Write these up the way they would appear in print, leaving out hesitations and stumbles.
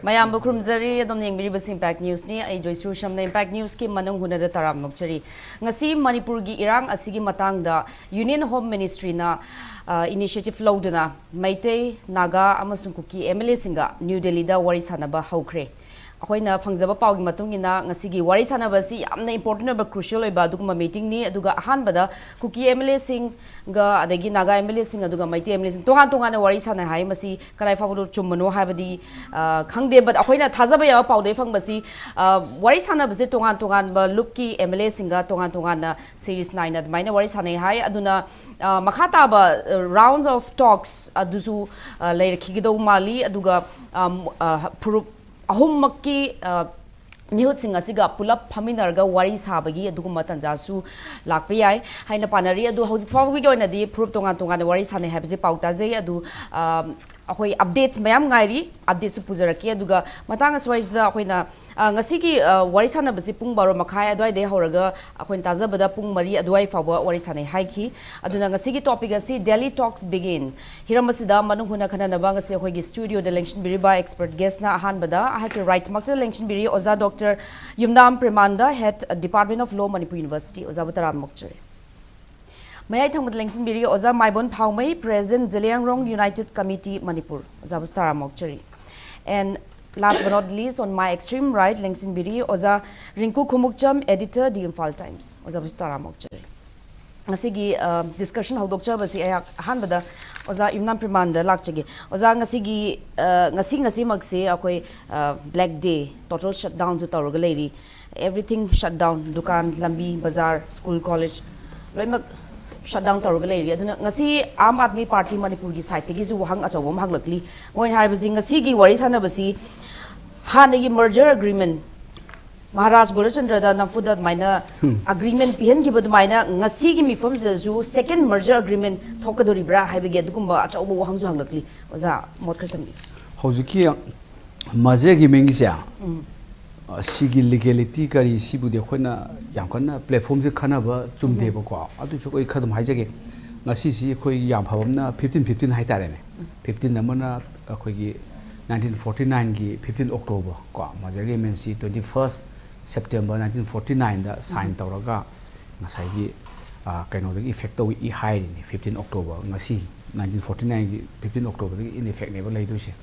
Mayam Bukrumzari, Doming Biribus Impact News ni, ay Joyshree Usham na Impact News ki Manung Hutna Taram Mokchari. Ngasi Manipur gi Irang asigi matang da Union Home Ministry na initiative lauduna Maitei Naga amasung Kuki MLA singa New Delhi da wari sanaba haukre. Akoina fangzaba pawgi matungina ngasigi wari sanaba si yamna important ba crucial ba duguma meeting ni aduga ahanbada Kuki MLA sing ga adagi Naga MLA sing aduga Maitei MLA sing tongan wari sana hai masi kalai fawdu chummano habadi khangde but akoina thazaba ya pawde fangbasi wari sanaba se tongan ba lupki MLA singa tongan na series 9 admaina wari sana hai aduna makhata ba rounds of talks adusu leirkhigdo mali aduga ahum makki mihut sing asiga pulap phaminarga wari sabagi aduguma tanjasu lakpe yai haina panari adu hauzik fawgi goina di proof tongan wari sane habje pauta je adu akoi updates mayam ngairi updates su pujaraki aduga matanga swaisda akoina ngasigi wari sana basi pung baro makhai adwai de horaga akoin tajabada pung mari adwai fawa wari sane haiki aduna ngasigi topic asi Delhi talks begin hiramasida manung huna khana naba ngasi hoigi studio de election biri ba expert guest na ahan bada ahaki right makta election biri oza Dr. Yumnam Premananda head Department of Law Manipur University oza butaram mokchere May I thank election biri oza Maibon Phaomei President Zeliangrong United Committee Manipur oza butaram mokchere and last but not least, on my extreme right, Lengsin Biri, Oza Rinku Khumukcham, editor, the Imphal Times. Oza Bustara Mokchari. Ngasigi discussion how Doctor Basi Hanbada, Oza Yumnam Premananda, Lakchagi. Oza Ngasigi Ngasi Magse, Akwe Black Day, total shutdown to Tauruga lady. Everything shut down, Dukan, Lambi, Bazaar, school, college. Shut down Tauruga lady. Ngasi Aam Aadmi Party Manipur gi side tegi zu hang achawom haglakli. Ngoin harbasi Ngasi gi wari sanabasi Hanagi merger agreement Maharaj Burachandra da nafuda maina agreement pihen gi badu maina ngasi gi mifom zu second merger agreement thokadori bra haibege adugumba achawu wahang zu hanglakli oza mot khaltambi hojiki merger gi mengi sia sigi legality kari sibu de khona yam kana platform se khana ba chumde ba ko adu chokoi khadum haijage ngasi si khoi yam phawamna 15 hai tare ne 15 namana khoi gi 1949 gi 15 October ko merger agreement si 21st September 1949 da sign tawraga ngasai gi kaino de effect to I hai ni 15 October ngasi 1949 gi 15 October de in effect ne ba lei do se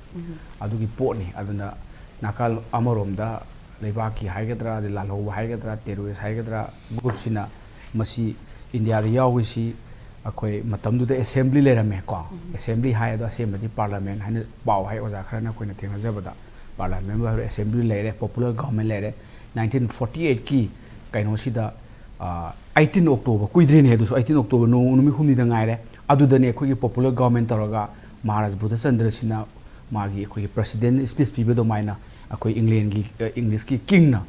adu gi pot ni aduna nakal amarom da Lebaki Haigadra, the Lalo Haigadra, terrorist Haigadra, Gursina, Masi, India, the Yawisi, Akoi, Matamdu, the assembly letter meko, assembly high the assembly parliament, and Bow Hai was a Krana Quinatina Zabada, parliament member assembly letter, popular government letter, 1948 key, Kainosida, 18 October, Kuidrin Hedus, 18 October, no Numihuni the Naire, Adu the Neki popular government Taraga, Maras Buddha Sandrasina. Magi akoi president speech people do maina akoi England gi English ki king na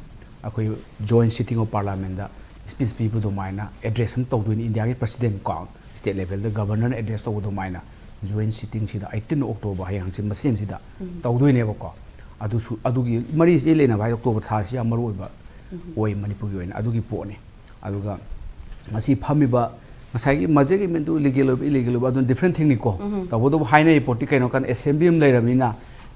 akoi joint sitting of parliament da speech people do maina address him to in India gi president ko state level the governor address to do maina joint sitting sida 18 October hayang chim masem sida to do ne ba ko adu su adu gi mari se le na ba October tha si amaru ba oi Manipur gi oina adu gi po ne adu ga masi phami ba Masagi Mazegi Mendu legal illegal but different thing Nico. The Wodo Haina Portica can assembly Laramina.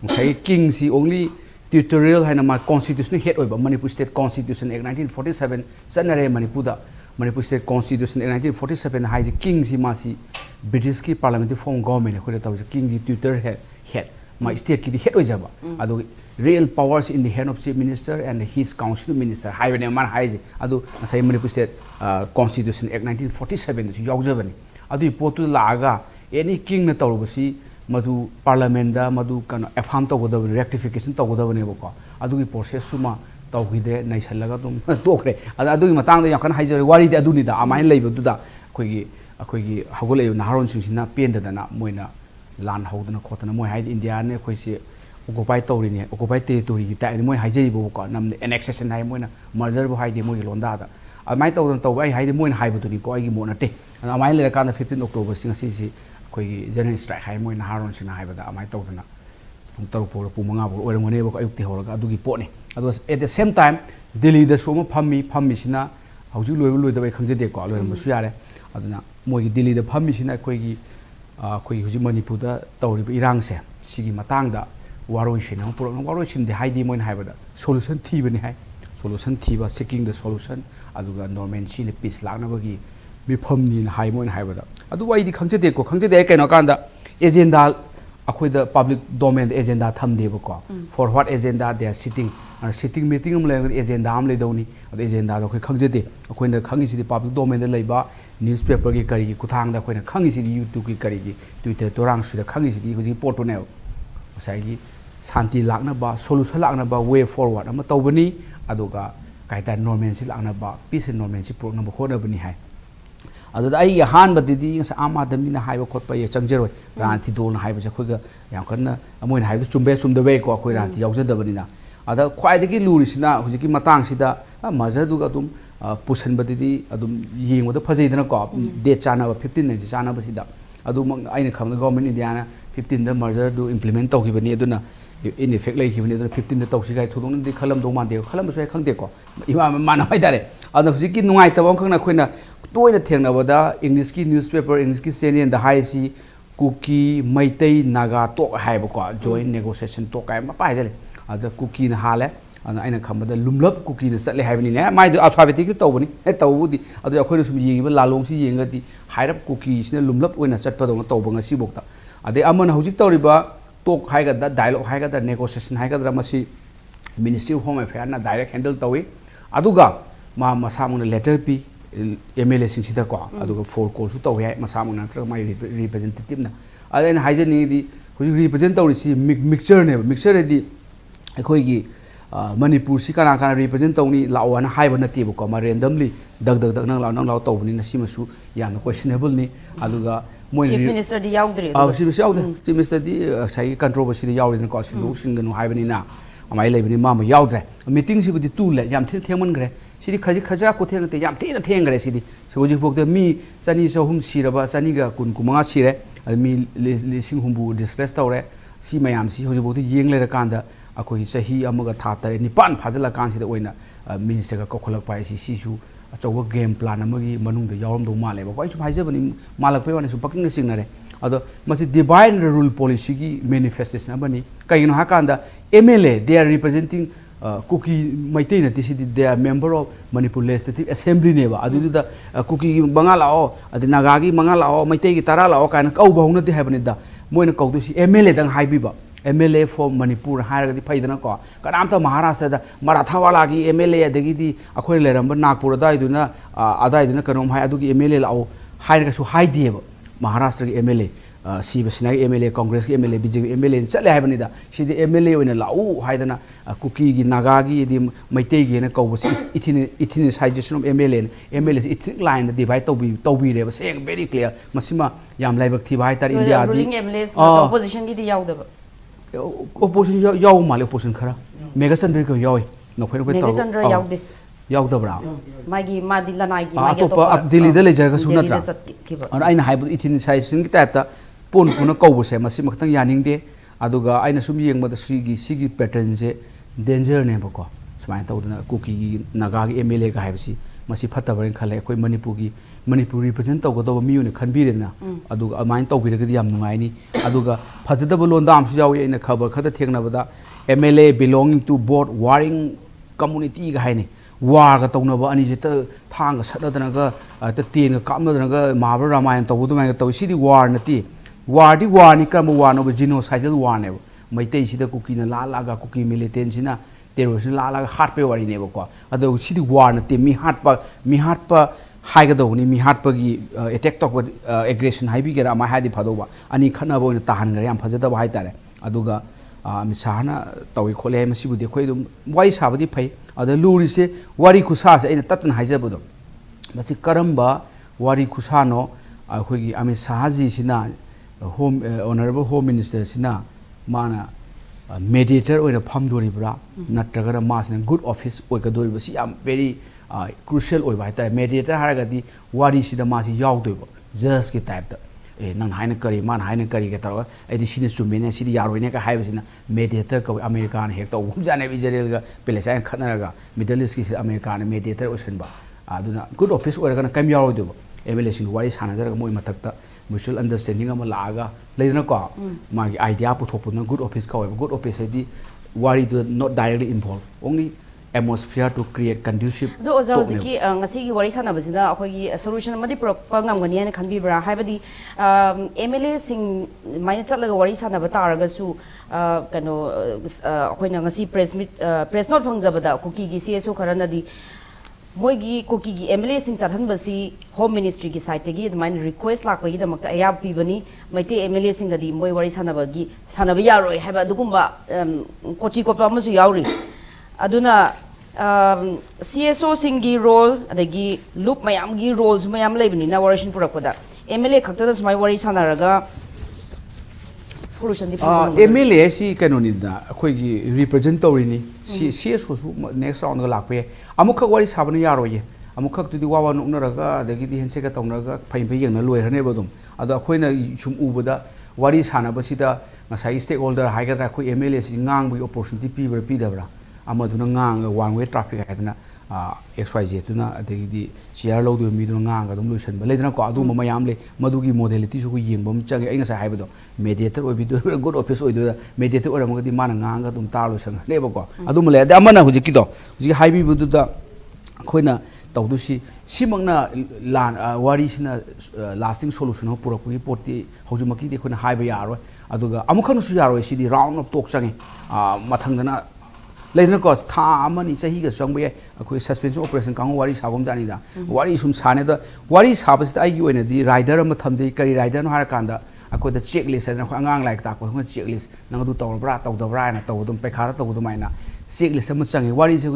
Say King see only tutorial Hanama Constitution head over Manipur State Constitution in 1947, Sanare Manipuda, Manipur State Constitution in 1947 High King Simasi, British parliamentary form government, who was King tutor head. My state ki head ojaba adu real powers in the hand of chief minister and his council minister highway man haije adu asai Manipur state constitution act 1947 ju yaujabani adu potu laga any king na tawbasi madu parliament da madu kana affirm tawgoda rectification tawgoda ne boko adu gi process suma tawgide nai salaga dum tokre adu gi matang da yakhan haije wari de adu ni da amain leiba du da khoi gi hagole naharon singsina penda dana moina Land Hodna Cotton, Moy Hide India, Quisi, Occupy Torini, Occupy Territory, Moy Hide Boka, Nam the annexation and Haimona, Marzer Hide Moy Londada. I might tell them to why hide Moy Hibotoni, Koi Monate, and I might let a kind of 15 October, Sing Sisi, Koi General Strike, Haimoy Harons in Hibada, I might tell them from Taupo, Pumanga, or whenever Ukti Horaga, Dugi Pony. It was at the same time, Delhi the Somo Pamisina, how you will the way comes the call, and Musiare, Aduna, Moy Delhi the Pamisina, Kogi. Koi huji Manipur da tawri irang se sigi matang da waroisin ang purok waroisin de haidi moin haibada solution thibani hai solution thiba seeking the solution aduga norman chi ne peace lakna bagi mifam ni hai moin haibada adu wai di khangjade ko khangjade kaino kanda agenda akhoi the public domain agenda thamde ba ko for what agenda they are sitting meeting am le agenda am le dawni adu agenda da khoi khangjade akhoi na khangi si public domain da leiba newspaper ki kari ki kuthang da khoi na khangi si youtube ki kari ki twitter torang su da khangi si hoji porto ne sai gi santi lakna ba solution lakna ba way forward ama tawbani aduga kaita normalcy lakna ba peace and normalcy program khona bani hai adu ai han badidi ngasa ama dami na haiba khotpa ye changjero ranti dol na haiba khoiga yam kanna amoin haiba chumbe chumdabe ko khoi ranti yaujadabani na ada khwaidagi lurisina hujiki matang sida mazadu ga dum pusan badidi adum yengwada phajaidana ko date chana 15 ne chana basida adu aina khamna government india 15 da merger do implement tawgibani aduna in effect lai khibani aduna 15 da tawsi gai thudong di khalam do mande khalam so khangde ko ima mana hai dare adu hujiki nungai tabam khangna khoina toina thengna bada english ki newspaper english ki CNN da hai si kuki maitai naga tok hai ba ko joint negotiation tok kai ma pa hai jale ada kuki na hale ana aina khambada lumlap kuki na chatle haibani ne mai do alphabetic tawbani tawbudi adu akhoi sum yengiba lalong si yengati hairap kuki sina lumlap oina chatpa do tawba ngasi bokta ade amana hujik tawriba tok haiga da dialogue haiga da negotiation haiga da masi ministry of home affairs na direct handle tawi aduga ma masamuna letter pi MLA sing sida ko aduga for call su tawi masamuna tra mai representative na adain haijani di hujik represent tawri si mixture ne mixture di akhoi gi Manipur si kana kana represent tawni lawana haiba na tibu ko ma randomly dag nang law tawni na simasu yamna questionable ni aduga moi chief minister di yaudre chief minister di sai controversy di yaudre ko sin lo singanu haibani na amai leibani ma yaudre meeting si budi tu le yam thengman gre sidi khaja ko theng te yam thena theng gre sidi soji bok de mi chani sohum siraba chani ga kun kumanga sire mi lising humbu displace tawre si mayam si hoji bok de yeng le kanda akoi sahi amaga thata nipan phajala kan sida oina minister ka kokholak pai si sisu achowa game plan amagi manung da yawram do male ba koi chu phaija bani malak pe wani su paking singnare ado masi divine rule policy gi manifestation abani kaino hakanda MLA they are representing kuki maitei na tisi they are member of Manipur legislative assembly neba adu da kuki bangala o adi nagagi mangala o maitei gi tarala o kaina kau bahuna de habani da moina kau du si MLA dang haibiba MLA for Manipur hairagadi faidana ko kanamta Maharashtra da Marathawala gi MLA adagi di akhoi leramba Nagpur da iduna adaiduna kanom hai adugi MLA lao hairaga su haideba Maharashtra gi MLA Sibasina gi MLA Congress gi MLA BJP MLA chatle haibani da sidi MLA oina lau haidana kuki gi naga gi di maitei gi na kawbasi ithini suggestion of MLA ethnic line da divide tawbi reba seng very clear masima yam laibak thi bai tar India di ruling MLAs opposition gi di yaudaba opposition yaw male opposition khara mega chandra ko yawi no phoi mega chandra yaude yaudabra magi madi lanai gi magi to Delhi da lejar ga sunatra ana aina haibu ithini suggestion gi type ta pon puna kawbose masi maktang yaningde aduga aina sum yengma da sigi pattern je danger ne ba ko sumai tawduna kuki gi naga gi MLA ga haibsi masi phatabarin khale koi Manipur represent tawgado mi une khanbirena aduga amain tawbiragadi yam nungai ni aduga phajadaba londa amsu yawi ina khabar khada thengna bada MLA belonging to board warring community ga haini war ga tawna ba ani jeta thang ga sadadana ga ta ten ga kamna ga Mahabharata Ramayana tawdu mai ga taw sidi war nati war ni kam war no genocidal war ne maitei sida kuki na la ga kuki militant sina terrorist la heart pe wari ne ba ko ado sidi war nati mi heart pa haigado ni mi heart pa gi attack tok aggression haibi gera ma hadi phado ba ani khana bo na tahan ga yam phajada ba haitare aduga mi sahana tawi khole ma sibu de khoi dum wai sabadi phai ada luri se wari khusa se ina tatna haijabado masi karamba wari khusa no khoi gi ami sahaji sina home honorable home minister sina mana mediator oina phamdori bra natraga masna good office oikadori ba si am very crucial oi ba ta mediator haragadi wari sida masi yaudoi just ki type ta nang haina kari man haina kari ke tara edi sine chumene sidi yaroi ne ka haibasina mediator ka American hek to jane Israel ga pelesa khatna ga Middle East ki American mediator ocean ba aduna good office oira kana kam yaroi do evaluation wari sana jar ga moi matak ta mutual understanding ama laaga leidna ko magi idea puthopuna good office ka good office edi wari do not directly involved only atmosphere to create conducive do oza hojiki ngasi gi wari sana basida akhoi solution amadi propa ngamgani hena khanbi bra haibadi MLA sing maina chatlaga wari sana bataraga su kano akhoina ngasi press note phangjabada kuki gi CSO kharana di moigi kuki gi MLA sing chathan basi home ministry gi site gi main request lakwa gi damakta ayab pibani maite MLA sing di moi wari sana bagi sana ba yaroi haiba dugumba kochi ko pa masu yauri aduna CSO singi role adagi loop mayam gi roles mayam leibni na warishin purakpada MLA khakta das mai wari sanaraga solution di MLA si kanoni da akhoi gi represent tawrini CSO su next round ga lakpe amukha wari sabana yaroye amukha tu di wawa nuknaraga adagi di hense ka tawnaga phaim phai yengna loi hane bodum ado akhoina sum ubada wari sana basida ngasai stakeholder haigadra akhoi MLA si ngang bi opportunity pi dabra amaduna ngang one way traffic haidna XYZ tuna adegi share lo do mi do ngang adum lution ba ledna ko adu mayam le madugi modality su ko yengbam change ai ngasa haibado mediator obi do good office oido mediator ora magadi mana ngang adum tar lution le ba ko adum le amana hujiki do hujiki haibi budu da khoina tawdu simangna lan wari sina lasting solution ho pura puri poti hojumaki de khona haiba yaro aduga amukhanu su yaro sidi round of talk change mathangdana लेकिन को था अमनी सही का संग बे अखोई suspension operation Kong वारी साबम जानी दा वारी सुम साने दा वारी साबस आई ओइने दी राइडर अम थमजै करी राइडर न हार कांदा अखोई द चेक लिस्ट न अंगांग लाइक ता को चेक लिस्ट नंग दु तौरब्रा तौदब्रा न तौदम पेखारा तौदम माइना चेक लिस्ट अम चंगे वारी से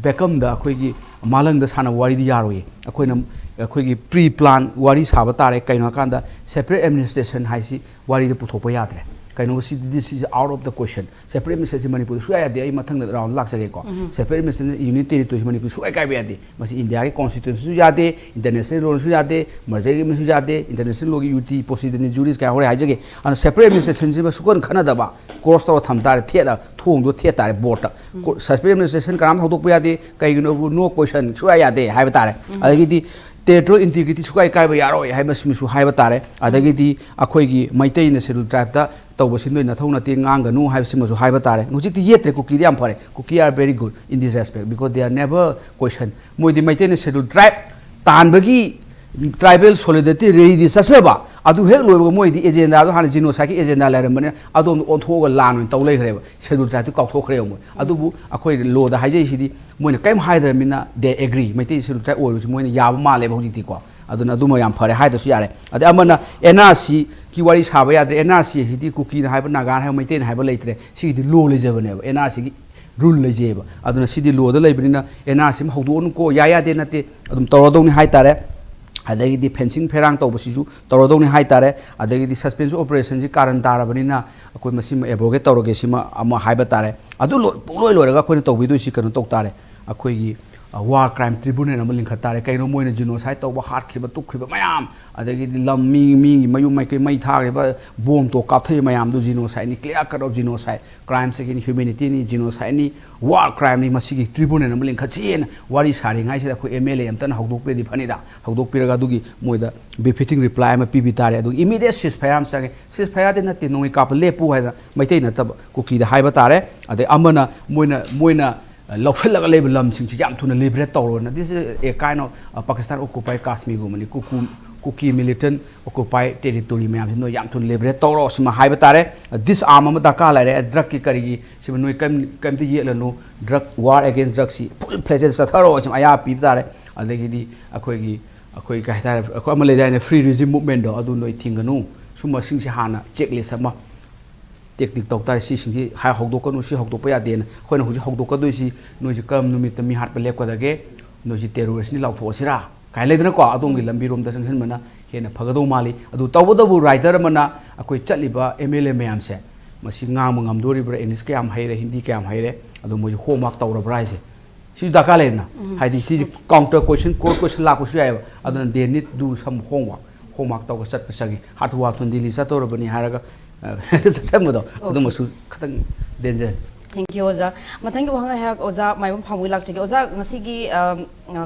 बैकअम दा अखोई की मालंग द साना वारी दी यारोय अखोई न अखोई की प्री प्लान वारी साब तारे कइनो कांदा सेपरेट एडमिनिस्ट्रेशन हाइसी वारी द पुथोप यात्रे kaino si this is out of the question separate message Manipur su ya de ai mathang da round lak sage ko separate message unit territory Manipur su ai kai be ade masi India ke constitution su ya de international law su ya de merger ke su ya de international law ki UT proceeding juris ka hore haje ke an separate message se ba su kon khana da ba cross to tham tar the da thong do the tar board separate message karam hodok be ade kai no question su ya de hai ba tare agi di territorial integrity su kai kai ba yaro hai ba su hai ba tare adagi di akhoi gi maitai na schedule tribe da tawbasin na thona te ngang ga nu hai simasu hai ba tare hujik ti yetre ku ki yam phare ku ki are very good in this aspect because they are never question moi di maitai na schedule tribe tan bagi tribal solidarity ready sasaba adu hek loiba moi di agenda do han genocide ki agenda la ram bane adu on thoga lan taw lai khre schedule tribe to kaw thok khre mo adu bu akhoi law da haijai sidi moi na kaim haidar mina they agree maitai schedule tribe oiru moi na yaba ma le ba hujik ti ko aduna aduma yam phare haida su yare ade amana NRC ki wari saba ya de NRC sidi kuki na haiba nagan hai maitai na haiba leitre sidi law le jabane ba NRC ki rule le jeba aduna sidi law da leibina NRC ma hawdu on ko ya ya de nate adum tawado ni hai tare adagi di fencing ferang tawbasisu tawado ni hai tare adagi di suspension operation ji karan tarabani na akoi masim abrogate tawroge sima ama haiba tare adu loi loi raga khoi tawbi do si kan tok tare akoi gi war crime tribunal am link tare kaino moina genocide tawba hat khiba tuk khiba mayam adagi di lam mi mayu mai kai mai thare ba bom to kap thai mayam do genocide ni clear cut of genocide crime against humanity ni genocide ni war crime ni masigi tribunal am link chen wari sari ngai se ko MLA am tan hawdok pe di phani da hawdok piraga dugi moida befitting reply ma pb tare adu immediate ceasefire am sage ceasefire de na te noi kap lepu hai mai tai na tab ko ki da hai ba tare ade amana moina लौखलग लेब लमसिंग याम थुना liberate तौरो ना this is a kind of Pakistan occupied Kashmir गुमनी Kuki militant occupied territory में नो याम थुना liberate तौरो सिमा हाइब तारे दिस आर्म अम दका लारे ड्रग की करिगी सिमा नो कम ति येलनो ड्रग वार अगेंस्ट ड्रग सी फुल फ्लेजेड सथरो सिमा आया पीब तारे अदगी अखोई का तारे अखो अम ले जाने फ्री रिजिम मूवमेंट दो अदु नो थिंगनु सुमा सिंग से हाना चेक लिस्ट अमा टेक्निक तौर तारे सिंजी हाय हौदोकनु सि हौदोप यादेन खोइन हुजि हौदोकदोइ सि नोजि कम नुमित मी हाट पे लेपकदगे नोजि टेररिस्ट नि लाउथोसिरा काय लेदन को अदोंगि लंबी रोम द संहन मना हेना फगदो माली अदु तवदबु राइटर मना अखोइ चटलिबा MLA मयाम से मसि ngang ngamdori bra English के am haire Hindi के am haire अदु मोजि होमवर्क तौर ब्रा से सि दका लेना हाइदि सि काउंटर क्वेश्चन कोर क्वेश्चन लापसु याय अदु they need do some homework तौर चट पसगी हाट वाथुन दिल्ली सतोर बनि हारगा danger. Thank you, Oza. Matang ko hanga hak Oza Maibon Phaomei lak chege Oza ngasi gi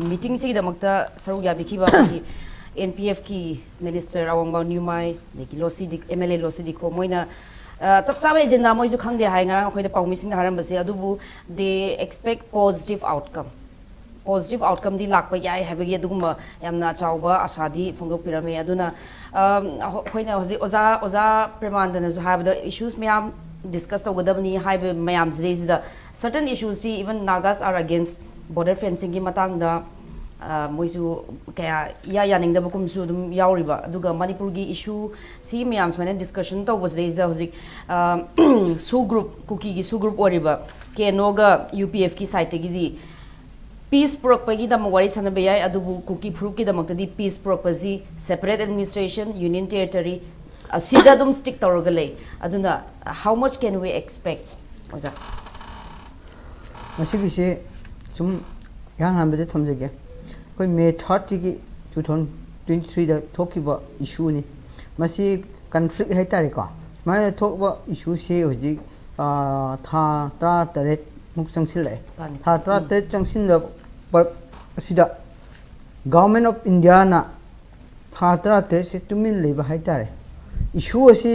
meeting si damakta sarugya biki ba ki NPF ki minister awangba nyumai deki losi dik MLA losi dikho moina chap chap agenda moi ju khangde hai ngarang khoi da pawmi sin haram base adubu they expect positive outcome di lakpa yai habagi aduguma yamna chawba asadi phongdok pirame aduna khoina hoji oza Premananda na ju habda issues myam discuss togadabni haibe mayam jis da certain issues di even Nagas are against border fencing ki matang da moisu kaya yaning da bukum su dum yauriba aduga Manipur gi issue si mayam smane discussion to was raised da hoji su group cookie gi su group oriba ke noga UPF ki site gi di peace propagi da wari sanabe yai adubu cookie group ki da maktadi peace propazi separate administration union territory sida dum stick torogale aduna how much can we expect oza masigi se zum yang hambe thamjege koi May 30 ki 2023 da thokiba issue ni masi conflict hai tare ko ma thokba issue se hoji tha ta tare muk sangsil le tha ta te changsin da asida government of India na tha ta te se tumin leba hai tare issue asi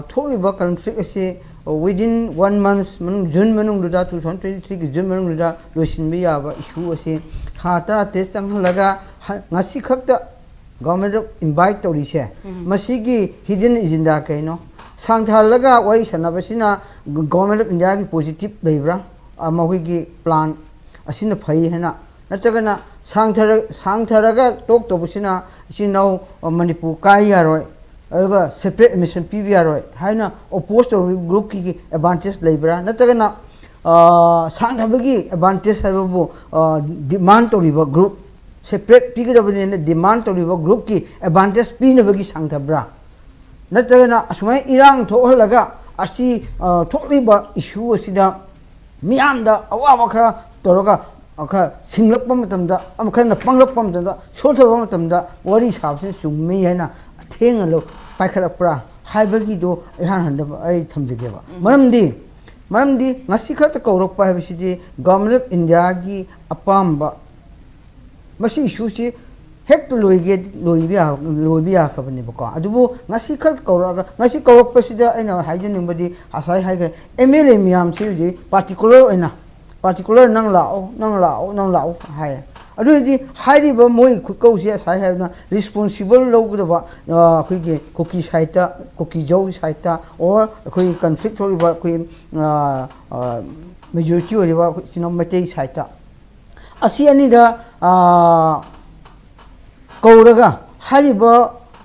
thoriba conflict asi within 1 month June manung duda 2023 ki June manung duda losin bi ya ba issue asi khata te sang laga ngasi khakta government invite to rise masigi hidden agenda kaino sangtha laga wari sanabasina government of India ki positive leibra amahui ki plan asina phai hena natagana sangtharaga tok to busina sinau Manipur kai yaroi अगर separate admission PB है oppose तो group की advantage Lebra नतगना सांगथबगी advantage है demand तो group separate पीगदबने demand तो group की advantage पीनबगी सांगथब्रा नतगना असुमाय इरांग थोहलगा असि थोलिबा issue असिदा मियामदा अवाबा खरा तोरगा अखा सिंगलपम मतमदा अमखना पंगलपम मतमदा सोथबा मतमदा वरी साबसे सुम्मी हैना थेंगलो पाइखरप्रा हाइबगिदो इहान हंदब आई थमजगेबा मरमदी ngasi khata kawrokpa habisidi government of India gi apamba masi issue si hek to loibia khabani bako adubu ngasi khat kawraga ngasi kawrokpa sida aina haijening badi asai haiga MLA miyam si ji particular nang lao hai अदुदी हाइरिबा मोइ खुकौसे साइ हाइना responsible लौगदबा अखोइगे cookie साइटा cookie जौ साइटा और अखोइ conflict Horiba अखोइ majority Horiba सिनो मते साइटा असि अनिदा कौरगा हाइरिबा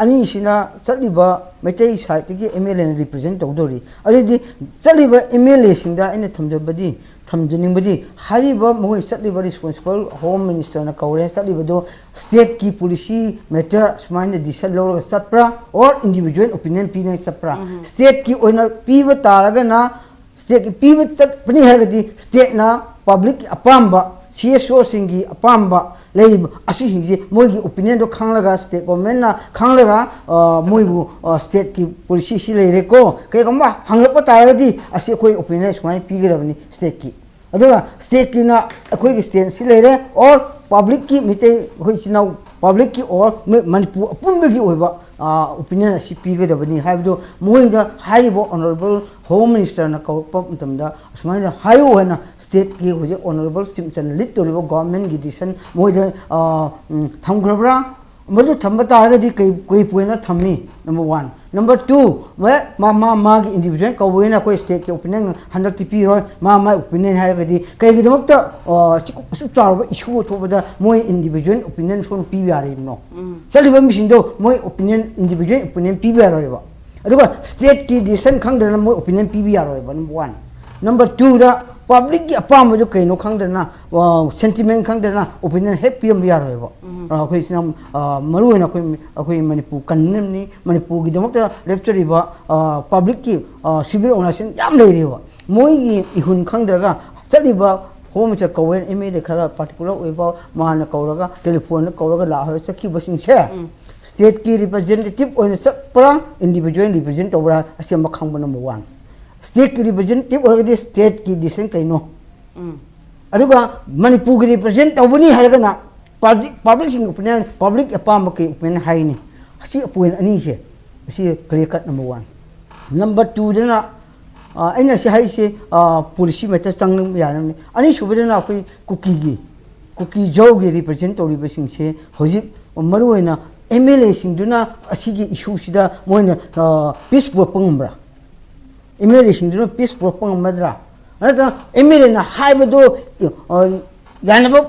अनि सिना चलिबा मते साइटगी MLA represent तौदोरि अदुदी चलिबा MLA सिंदा इन थमजबदी थमजनिंगबदी हाइरिबा मोइ चलिबा responsible home minister ना कौरे चलिबदो state की पॉलिसी मैटर स्माइन डिसीजन लोरगा सप्रा और इंडिविजुअल ओपिनियन पीने सप्रा स्टेट की ओइना पीबा तारगा ना स्टेट की पीबा तपनी हरगदी स्टेट ना पब्लिक अपाम्बा CSO सिंगी अपाम्बा लेब असि हिंजे मोइगी ओपिनियन दो खांगलगा स्टेट गवर्नमेंट ना खांगलगा मोइबु स्टेट की पॉलिसी सि लेरेको केगम्बा हंगलप तारगदी असि कोइ ओपिनियन स्माइन पीगदबनी स्टेट की अदुगा स्टेट की ना अखोइगी स्टेट सि लेरे और पब्लिक की मिते होइ सिनाउ पब्लिक की और मणिपुर अपुनबगी ओइबा ओपिनियन असि पीगदबनी हाइबदो मोइदा हाइबो ऑनरेबल होम मिनिस्टर ना कौप मतमदा असमाइना हाइओ हैना स्टेट की होजे ऑनरेबल स्टिमसन लीड तोरिबो गवर्नमेंट की डिसीजन मोइदा थमग्रबरा मदु थंबा तारगदी कोई पोइना थम्मी नंबर 1 नंबर 2 वे मा की इंडिविजुअल कौवेना कोई स्टेट के ओपिनियन 100 टीपी रोय मा ओपिनियन हारगदी कईगी दमक्ता चिकु चारबा इशू थोबदा मोइ इंडिविजुअल ओपिनियन सोन पी यारे नो चलिबा मिसिंदो मोइ ओपिनियन इंडिविजुअल ओपिनियन पी यारोयबा अदुगा स्टेट की डिसीजन खंगदना मोइ ओपिनियन पी यारोयबा नंबर 1 नंबर 2 दा पब्लिक की अपाम जो कहीं खादना सेंटिमेंट खादना ओपिनियन हेक पीम यारोब अखोइसिना मरुना अखोइ मणिपुर कन्नमनी मणिपुर की लेप्चरीब पब्लिक की सिविल ऑर्गनाइजेशन याम लेरेब मोइगी इहुन खादरगा चलीब होम मिनिस्टर कौवेन MLA खरा पार्टिकुलर ओइबा माना कौरगा टेलीफोन कौरगा लाहो सखिबसिंगसे स्टेट की रिप्रेजेंटेटिव ओइना चप्रा इंडिविजुअल रिप्रेजेंट तौबरा असेम खांब नंबर 1 स्टेट की रिप्रेजेंटेटिव होगी स्टेट की डिसीजन कहीं अदुगा मणिपुर की रिप्रेजेंट तौबनी है public opinion public apam ke opinion hai ni asi point ani se asi clear cut number 1 number 2 dana aina se hai se policy matter sang ya ni ani subadana koi cookie jow ge represent tori basing se hoji maru hoina MLA sing duna asi gi issue sida moina peace propaganda MLA sing duna peace propaganda madra MLA na haibado yanaba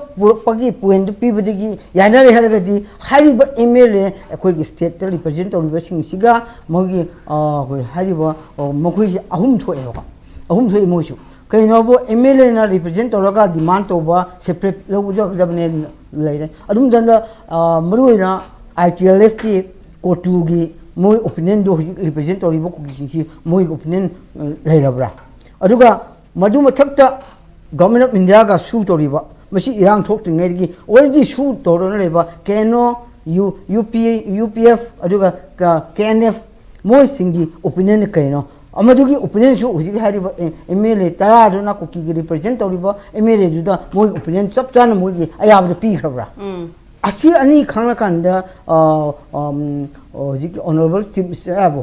pagi point pibadi yanare haragadi haiba MLA akoi state represent tori basing siga mogi koi haiba mokoi ahum thoe moisu kainobo MLA na represent toraga demand toba separate lobuja dabne leire adum danda maruina ITLF ki kotu gi moi opinion do represent toribo ko gi moi opinion leirabra aduga madu mathakta government of India ga su toriba masi irang thok tingai gi already su torona leba keno UPF aduga KNF moi singi opinion kaino amadugi opinion su huji hariba MLA tara dona ko ki represent toriba MLA duda moi opinion chap chana moi gi ayab pi khabra asi ani khangla kanda ji honorable chief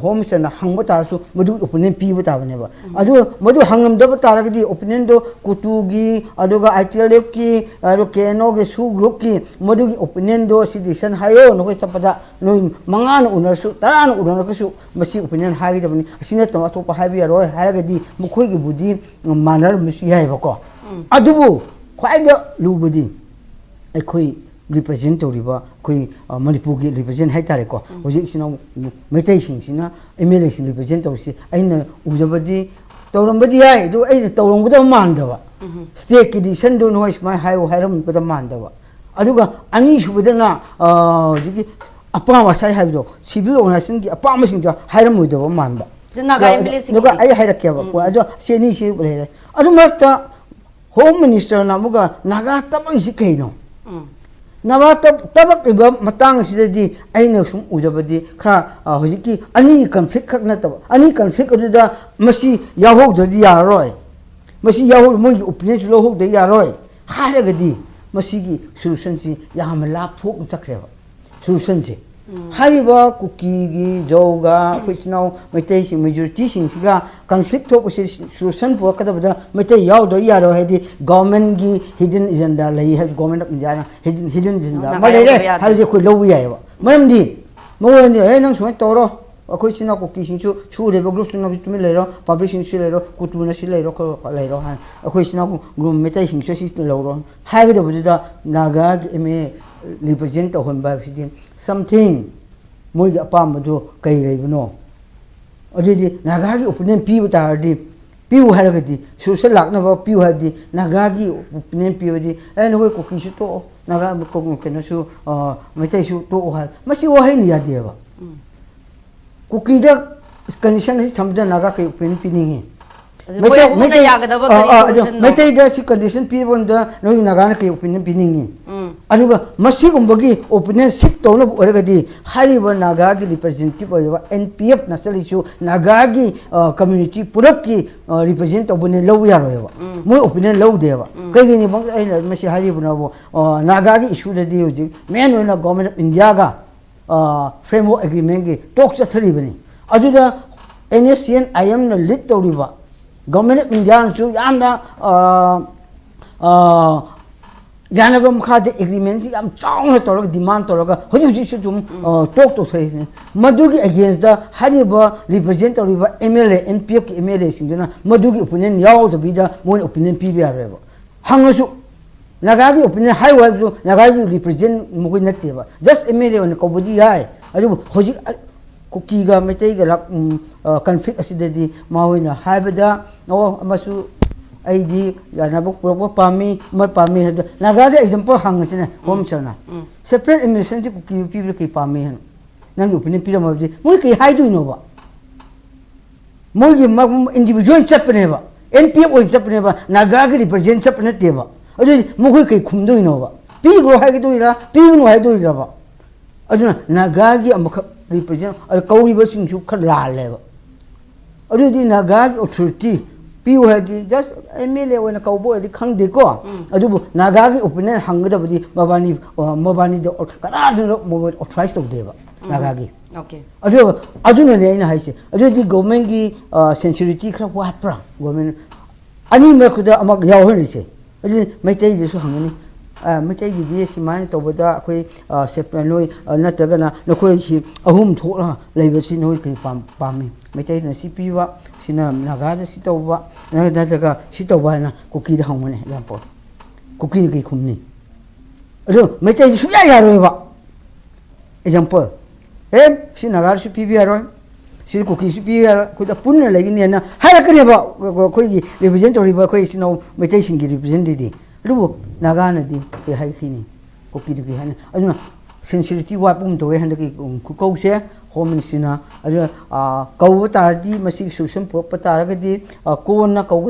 home minister hangba tarsu madu opinion pi bata bane ba adu madu hangam da bata ragdi opinion do kutugi aduga ITLF ki aro keno ge su group ki madu gi opinion do citizen hayo no ko sapada no mangan unarsu taran unarkasu masi opinion hagi dabani asina to atopa habi aro haragdi mukhoi gi budi manar misu yai ba ko adubu khwaida lubudi aikoi represent toriba koi Manipur gi represent hai tare ko hoji sina metai sing sina MLA sing represent torsi aina ujabadi tawrambadi hai do aina tawrambada mandaba state ki decision do no isma hai hairam bada mandaba aduga ani subadana ji apa wasai hai do civil organization gi apa masing ja hairam udaba manda naga MLA sing naga ai hairakya ba ko ado seni si lele adu marta home minister namuga naga tabai si kaino naba tabak iba matang sidadi aina sum ujabadi kha hojiki ani conflict khak na tab ani conflict aduda masi yahog dadi yaroi masi yahog moi opinion lo hog de yaroi kharagadi masi gi solution si yam la phok chakreba solution si haiba cookie gi joga kuchnau metai si majority sing siga conflict thok solution por kadabada metai yaw do yaro hedi government gi hidden agenda lai have government of India hidden agenda malere haje ko lowi yaiba mamdi mawani nang sumai toro akoi china cookie sing chu lebo group sing tumi lero publishing si lero kutuna si lero ko lero han akoi china group metai sing si lero haige da buda naga gi me represent on by something moi apam do kai rebno adidi nagagi opinion pi utardi piu haragadi social lakna ba piu hadi nagagi opinion pi di no ko kisu to naga ko keno su metai su to ha masi wa hai ni yadeba kukida condition is thamda naga kai opinion pi ni metai da si condition pi bonda no naga kai opinion pi ni aduga masigumbogi opinion sik to no oragadi hariba naga gi representative oiba NPF nasali su naga gi community purap ki represent obune low yaroyba moi opinion low deba kai gi ni bang aina masi hariba no naga gi issue da di hoji main oina government of India ga framework agreement gi talk chathari bani aduda NSCN IM na lead toriba government of India su yamna Yanabam Khad agreement, I'm strong to demand to talk to say Madugi against the Hariba representative MLA and PF MLA Sinduna, Madugi opinion yaw to be the one opinion PBR. Hangasu Nagagi opinion high web Nagagi represent Muginativa. Just MLA on the Kobudi high. I do Hoji Kukiga Metega conflict acidity Mawina Habida or Amasu. ID yanabuk proper pami mar pami had nagaja example hangasina home chana separate emergency people ki pami han nang opinion pira mabdi moi ki hai du no ba moi gi individual chapne ba NPF ol chapne ba nagaga represent chapne te ba adu moi ki khumdu no ba pi gro hai gi du ira pi no hai du ira ba adu nagagi amkha represent al kauri ba sing chu khar la le ba adu di nagagi authority piu hai just MLA oina kaubo di khang de ko adubu naga gi opinion hangda budi mabani do kana no authorize to deba naga gi okay adu ne ina haise adu di government gi sensitivity khra wat pra government ani me khuda amak yaw hin se adu maitai de su hangani maitai gi di simani to boda khoi september noi natagana nakhoi si ahum thola leiba si noi kai pami maitai na si piwa sina naga da si toba na daga si toba na kuki da hangmane example kuki gi khumni ado maitai su ya ro ba example si naga su pi ro si kuki su pi ro ku da punna lagi ne na ha ka ne ba khoi gi representative ba khoi sino maitai sing gi representative ado naga na di ke hai khini kuki gi han ado sensitivity wa pum to han ki ku ko se home minister na adu kau tardi masi solution pata ga di ko na kau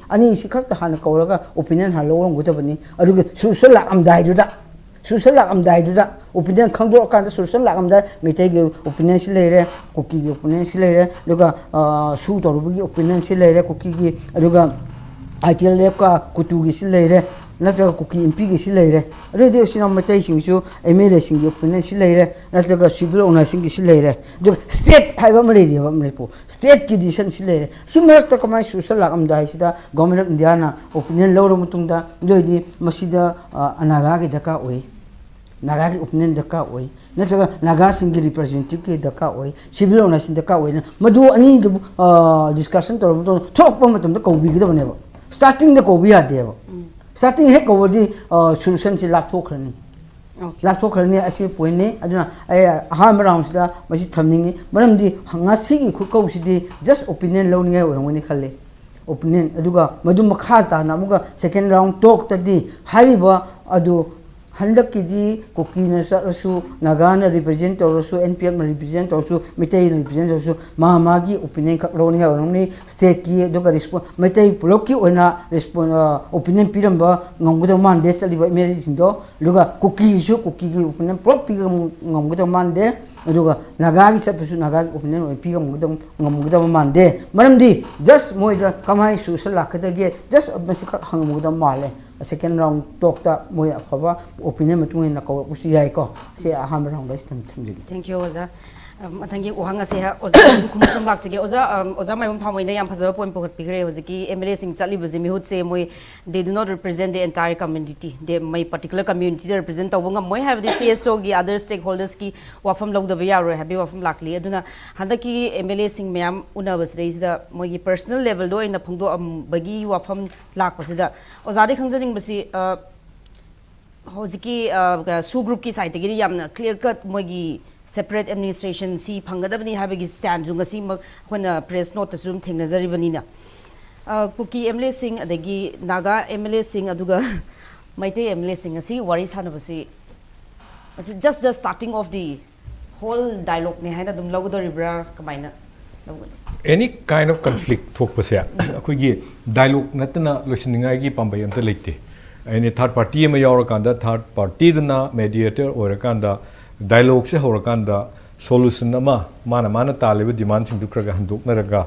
ani si khak ta han kau ga opinion ha lo ngo ta bani adu solution la am dai du da opinion khang do kan solution la am dai metai ge opinion si le re kuki ge opinion si le re luga su to ru gi opinion si le re kuki gi adu ga ITL le ka kutu gi si le re natraga kuki MP gi si le re adu de sina metai sing su MLA sing gi opinion si le re natraga civil owner sing gi si le re du state hai ba mari ba Manipur state ki decision si le re simmer to kamai social la am dai sida government of India na opinion lo ro mutung da do di masida anaga gi daka oi naga gi opinion daka oi natraga naga sing gi representative ki daka oi civil owner sing daka oi na madu ani discussion to ro thok pa matam da ko bi gi da bane ba starting da ko bi ya de ba starting he ko di solution si lap thokhrani lap thokhrani asi point ne aduna aham rounds da masi thamningi maram di ngasi gi khukau si di just opinion lo ni orangoni khalle opinion aduga madu makha ta namuga second round talk ta di haiba adu handak ki di koki na su nagana represent or su NPM represent or su mitai represent or su magi opinion ka lo ni orangni state ki doga respond mitai block ki ona respond opinion piramba ngomgudo mande sali ba mere sindo luga koki ki opinion prop pi ngomgudo mande aduga nagagi sapusu nagagi opinion pi ngomgudo mande maramdi just moida kamai social lakada ge just masika hangmudo male second round talk ta moi akaba opinion matung na ko usi yai ko se aham round bas tham thank you oza thank you ohanga se ha oza khumcham lak chege oza Maibon Phaomei na yam phajaba point pokat pigre hojiki MLA sing chali baje mihut se moi they do not represent the entire community they my particular community represent tawanga moi have the CSO gi other stakeholders ki wafam logdaba yaro have wafam lakli aduna handaki MLA sing mayam unabas reis da moi gi personal level do ina phungdo bagi wafam lak pasida oza de khangjaning basi hojiki su group ki side gi yamna clear cut moi gi separate administration si phangadabani habagi stand junga si khona press note sum thengnajari banina kuki MLA sing adagi naga MLA sing aduga maite MLA sing asi wari sanabasi just the starting of the whole dialogue ne haina dum logdoribra kamaina any kind of conflict thokpase akoigi dialogue natna loisiningai gi pambai amta leite any third party ma yawrakanda third party dana mediator orakanda dialogue se horakanda solution ama mana taliba demand sing dukraga handoknaraga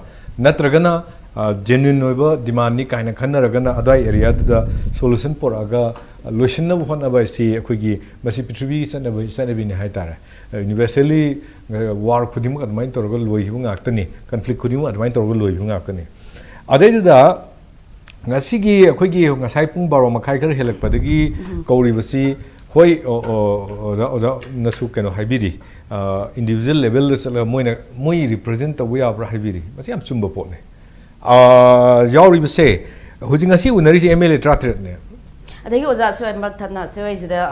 natragana genuine noiba demand ni kaina khanaragana adai area da solution poraga loishinna hona ba si akoigi masi prithvi sanabi ni haitara universally war khudim admai torga loihu ngaktani conflict khudim admai torga loihu ngaktani adai da ngasi gi akoigi ngasai pung baro makhai khar helak padagi kauri basi hoi oza nasu keno haibiri individual level sala moi represent ta we abra haibiri masi am chumba potne yauri bese hujinga si unari si MLA tratret ne adagi oza so mak thana sewai sida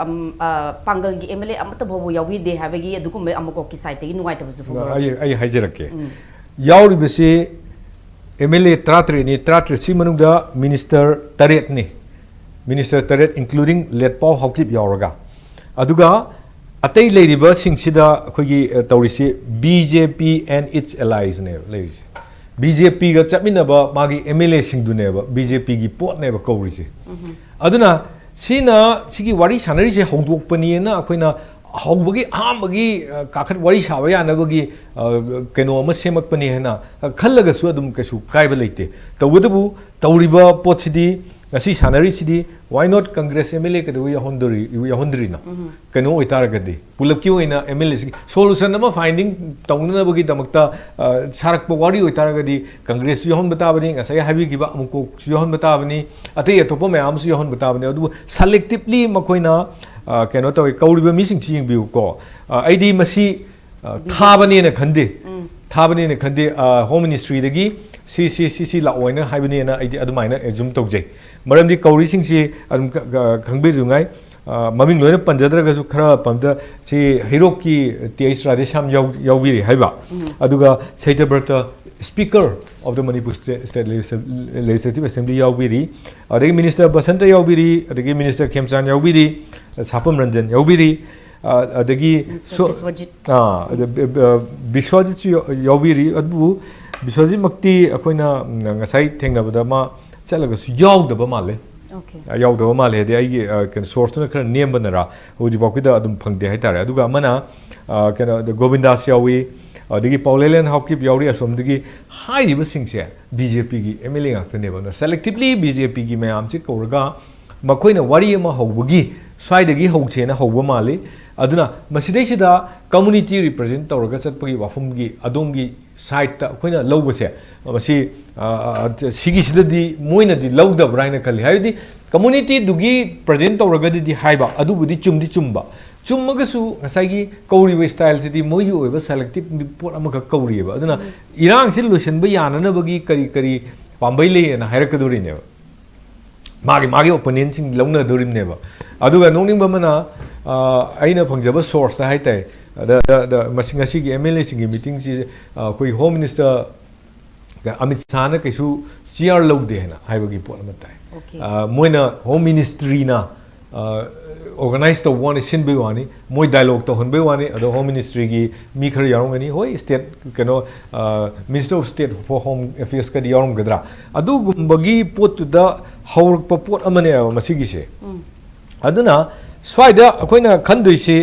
pangal gi MLA amata bobu yawi de habagi adukum amako ki site gi nugai tabu fu ai haijerake yauri bese MLA tratret ni tratret si manungda minister taret ni Minister Taret including Letpau Hawkip Yauraga. Aduga Atay Lady Bursing Sida Kogi Taurisi BJP and its allies never ladies. BJP got Chaminaba Magi MLA Singduneva, BJP gi port never coverage. Aduna Sina Sigi Wari Sanari Hongduk Paniana Aquina ꯍꯧꯕꯒꯤ ꯑꯍꯥꯟꯕꯒꯤ ꯀꯥꯈꯠ ꯋꯥꯔꯤ ꯁꯥꯕ ꯌꯥꯅꯕꯒꯤ ꯀꯩꯅꯣ ꯑꯃ ꯁꯦꯝꯃꯛꯄꯅꯤ ꯍꯥꯏꯅ ꯈꯜꯂꯒꯁꯨ ꯑꯗꯨꯝ ꯀꯩꯁꯨ ꯀꯥꯏꯕ ꯂꯩꯇꯦ ꯇꯧꯕꯇꯕꯨ ꯇꯧꯔꯤꯕ ꯄꯣꯠꯁꯤꯗꯤ ꯉꯁꯤ ꯁꯥꯟꯅꯔꯤꯁꯤꯗꯤ why not Congress M L A ꯀꯩꯗꯧꯕ ꯌꯥꯎꯍꯟꯗ꯭ꯔꯤꯅꯣ ꯀꯩꯅꯣ ꯑꯣꯏꯇꯥꯔꯒꯗꯤ ꯄꯨꯂꯞꯀꯤ ꯑꯣꯏꯅ ꯑꯦꯝ ꯑꯦꯜ ꯑꯦꯁꯤꯒꯤ ꯁꯣꯂꯨꯁꯟ ꯑꯃ ꯐꯥꯏꯟꯗꯤꯡ ꯇꯧꯅꯅꯕꯒꯤꯗꯃꯛꯇ ꯁꯥꯔꯛꯄ ꯋꯥꯔꯤ ꯑꯣꯏꯇꯥꯔꯒꯗꯤ ꯀꯪꯒ꯭ꯔꯦꯁꯁꯨ ꯌꯥꯎꯍꯟꯕ ꯇꯥꯕꯅꯤ ꯉꯁꯥꯏ ꯍꯥꯏꯕꯤꯈꯤꯕ ꯑꯃꯨꯛꯀꯣꯛꯁꯨ ꯌꯥꯎꯍꯟꯕ ꯇꯥꯕꯅꯤ ꯑꯇꯩ ꯑꯇꯣꯞꯄ ꯃꯌꯥꯝꯁꯨ ꯌꯥꯎꯍꯟꯕ ꯇꯥꯕꯅꯤ ꯑꯗꯨꯕꯨ ꯁꯦꯂꯦꯛꯇꯤꯞꯂꯤ ꯃꯈꯣꯏꯅ ꯀꯩꯅꯣ ꯇꯧꯋꯤ ꯀꯧꯔꯤꯕ ꯃꯤꯁꯤꯡꯁꯤ ꯌꯦꯡꯕꯤꯌꯨꯀꯣ ꯑꯩꯗꯤ ꯃꯁꯤ ꯊꯥꯕꯅꯦꯅ ꯈꯟꯗꯦ ꯊꯥꯕꯅꯦꯅ ꯈꯟꯗꯦ ꯍꯣꯝ ꯃꯤꯅꯤꯁꯇ꯭ꯔꯤꯗꯒꯤ ꯁꯤ ꯂꯥꯛꯑꯣꯏꯅ ꯍꯥꯏꯕꯅꯦꯅ ꯑꯩꯗꯤ ꯑꯗꯨꯃꯥꯏꯅ ꯑꯦꯖꯨꯝ ꯇꯧꯖꯩ ꯃꯔꯝꯗꯤ ꯀꯧꯔꯤꯁꯤꯡꯁꯤ ꯑꯗꯨꯝ ꯈꯪꯕꯤꯗꯨꯉꯥꯏ ꯃꯃꯤꯡ ꯂꯣꯏꯅ ꯄꯟꯖꯗ꯭ꯔꯒꯁꯨ ꯈꯔ ꯄꯟꯕꯗ ꯁꯤ ꯍꯩꯔꯣꯛꯀꯤ ꯇꯤ ꯑꯩꯆ ꯔꯥꯙꯦꯁ꯭ꯌꯥꯝ ꯌꯥꯎꯕꯤꯔꯤ ꯍꯥꯏꯕ ꯑꯗꯨꯒ Satyabrata speaker of the Manipur state legislative assembly ꯌꯥꯎꯕꯤꯔꯤ ꯑꯗꯒꯤ ꯃꯤꯅꯤꯁꯇꯔ ꯕꯁꯟꯇ ꯌꯥꯎꯕꯤꯔꯤ ꯑꯗꯒꯤ ꯃꯤꯅꯤꯁꯇꯔ ꯈꯦꯝꯆꯥꯟ ꯌꯥꯎꯕꯤꯔꯤ ꯁꯥꯄꯝ ꯔꯟꯖꯟ ꯌꯥꯎꯕꯤꯔꯤ ꯑꯗꯒꯤ ꯕꯤꯁ꯭ꯋꯖꯤꯠꯁꯨ ꯌꯥꯎꯕꯤꯔꯤ ꯑꯗꯨꯕꯨ ꯕꯤꯁ꯭ꯋꯖꯤꯠꯃꯛꯇꯤ ꯑꯩꯈꯣꯏꯅ ꯉꯁꯥꯏ ꯊꯦꯡꯅꯕꯗ ꯃꯥ ꯆꯠꯂꯒꯁꯨ ꯌꯥꯎꯗꯕ ꯃꯥꯜꯂꯦ ꯌꯥꯎꯗꯕ ꯃꯥꯜꯂꯦ ꯍꯥꯏꯗꯤ ꯑꯩꯒꯤ ꯀꯩꯅꯣ ꯁꯣꯔꯁꯇꯨꯅ ꯈꯔ ꯅꯦꯝꯕꯅꯔꯥ ꯍꯧꯖꯤꯛꯐꯥꯎꯒꯤꯗ ꯑꯗꯨꯝ ꯐꯪꯗꯦ ꯍꯥꯏꯇꯥꯔꯦ ꯑꯗꯨꯒ ꯑꯃꯅ ꯀꯩꯅꯣ ꯒꯣꯕꯤꯟꯗꯥꯁ ꯌꯥꯎꯏ ꯑꯗꯒꯤ ꯄꯥꯎꯂꯦꯂꯦꯟ ꯍꯥꯎꯀꯤꯞ ꯌꯥꯎꯔꯤ ꯑꯁꯣꯝꯗꯒꯤ ꯍꯥꯏꯔꯤꯕꯁꯤꯡꯁꯦ ꯕꯤ ꯖꯦ ꯄꯤꯒꯤ ꯑꯦꯝ ꯑꯦꯜ ꯑꯦ ꯉꯥꯛꯇꯅꯦꯕ ꯑꯗꯨꯅ ꯁꯦꯂꯦꯛꯇꯤꯞꯂꯤ ꯕꯤ ꯖꯦ ꯄꯤꯒꯤ ꯃꯌꯥꯝꯁꯤ ꯀꯧꯔꯒ ꯃꯈꯣꯏꯅ ꯋꯥꯔꯤ ꯑꯃ ꯍꯧꯕꯒꯤ ꯁ꯭ꯋꯥꯏꯗꯒꯤ ꯍꯧꯁꯦꯅ ꯍꯧꯕ ꯃꯥꯜꯂꯤ ꯑꯗꯨꯅ ꯃꯁꯤꯗꯩꯁꯤꯗ ꯀꯝꯃꯨꯅꯤꯇꯤ ꯔꯤꯄ꯭ꯔꯖꯦꯟ ꯇꯧꯔꯒ ꯆꯠꯄꯒꯤ ꯋꯥꯐꯝꯒꯤ ꯑꯗꯣꯝꯒꯤ ꯁꯥꯏꯠꯇ ꯑꯩꯈꯣꯏꯅ ꯂꯧꯕꯁꯦ ꯃꯁꯤ ꯁꯤꯒꯤꯁꯤꯗꯗꯤ ꯃꯣꯏꯅꯗꯤ ꯂꯧꯗꯕ꯭ꯔꯥ ꯍꯥꯏꯅ ꯈꯜꯂꯤ ꯍꯥꯏꯕꯗꯤ ꯀꯝꯃꯨꯅꯤꯇꯤꯗꯨꯒꯤ ꯄ꯭ꯔꯖꯦꯟ ꯇꯧꯔꯒꯗꯤ ꯍꯥꯏꯕ ꯑꯗꯨꯕꯨꯗꯤ ꯆꯨꯝꯗꯤ ꯆꯨꯝꯕ ꯆꯨꯝꯃꯒꯁꯨ ꯉꯁꯥꯏꯒꯤ ꯀꯧꯔꯤꯕ ꯁ꯭ꯇꯥꯏꯜꯁꯤꯗꯤ ꯃꯣꯏꯒꯤ ꯑꯣꯏꯕ ꯁꯦꯂꯦꯛꯇꯤꯞ ꯄꯣꯠ ꯑꯃꯈꯛ ꯀꯧꯔꯤꯑꯕ ꯑꯗꯨꯅ ꯏꯔꯥꯡꯁꯤ ꯂꯣꯏꯁꯤꯟꯕ ꯌꯥꯅꯅꯕꯒꯤ ꯀꯔꯤ ꯄꯥꯝꯕꯩ ꯂꯩꯌꯦꯅ ꯍꯥꯏꯔꯛꯀꯗꯣꯔꯤꯅꯦꯕ ꯃꯥꯒꯤ ꯑꯣꯄꯣꯅꯦꯟꯁꯤꯡ ꯂꯧꯅꯗꯣꯔꯤꯕꯅꯦꯕ ꯑꯗꯨꯒ ꯅꯣꯛꯅꯤꯡꯕ ꯑꯃꯅ ꯑꯩꯅ ꯐꯪꯖꯕ ꯁꯣꯔꯁꯇ ꯍꯥꯏꯇꯥꯔꯦ ꯉꯁꯤꯒꯤ ꯑꯦꯝ ꯑꯦꯜ ꯑꯦꯁꯤꯡꯒꯤ ꯃꯤꯇꯤꯡꯁꯤ ꯑꯩꯈꯣꯏ ꯍꯣꯝ ꯃꯤꯅꯤꯁꯇꯔ ꯑꯃꯤꯠ ꯁꯥꯍꯅ ꯀꯩꯁꯨ ꯆꯤꯌꯥꯔ ꯂꯧꯗꯦ ꯍꯥꯏꯅ ꯍꯥꯏꯕꯒꯤ ꯄꯣꯠ ꯑꯃ ꯇꯥꯏ ꯃꯣꯏꯅ ꯍꯣꯝ ꯃꯤꯅꯤꯁꯇ꯭ꯔꯤꯅ ꯑꯣꯔꯒꯅꯥꯏꯖ ꯇꯧꯕ ꯋꯥꯅꯤ ꯁꯤꯟꯕꯩ ꯋꯥꯅꯤ ꯃꯣꯏ ꯗꯥꯏꯂꯣꯛ ꯇꯧꯍꯟꯕꯩ ꯋꯥꯅꯤ ꯑꯗꯣ ꯍꯣꯝ ꯃꯤꯅꯤꯁꯇ꯭ꯔꯤꯒꯤ ꯃꯤ ꯈꯔ ꯌꯥꯎꯔꯝꯒꯅꯤ ꯍꯣꯏ ꯁ꯭ꯇꯦꯠ ꯀꯩꯅꯣ minister of state for home ꯑꯦꯐꯤꯌꯔꯁꯀꯗꯤ ꯌꯥꯎꯔꯝꯒꯗ꯭ꯔꯥ ꯑꯗꯨꯒꯨꯝꯕꯒꯤ ꯄꯣꯠꯇꯨꯗ ꯍꯧꯔꯛꯄ ꯄꯣꯠ ꯑꯃꯅꯦꯕ ꯃꯁꯤꯒꯤꯁꯦ ꯑꯗꯨꯅ ꯁ꯭ꯋꯥꯏꯗ ꯑꯩꯈꯣꯏꯅ ꯈꯟꯗꯣꯏꯁꯤ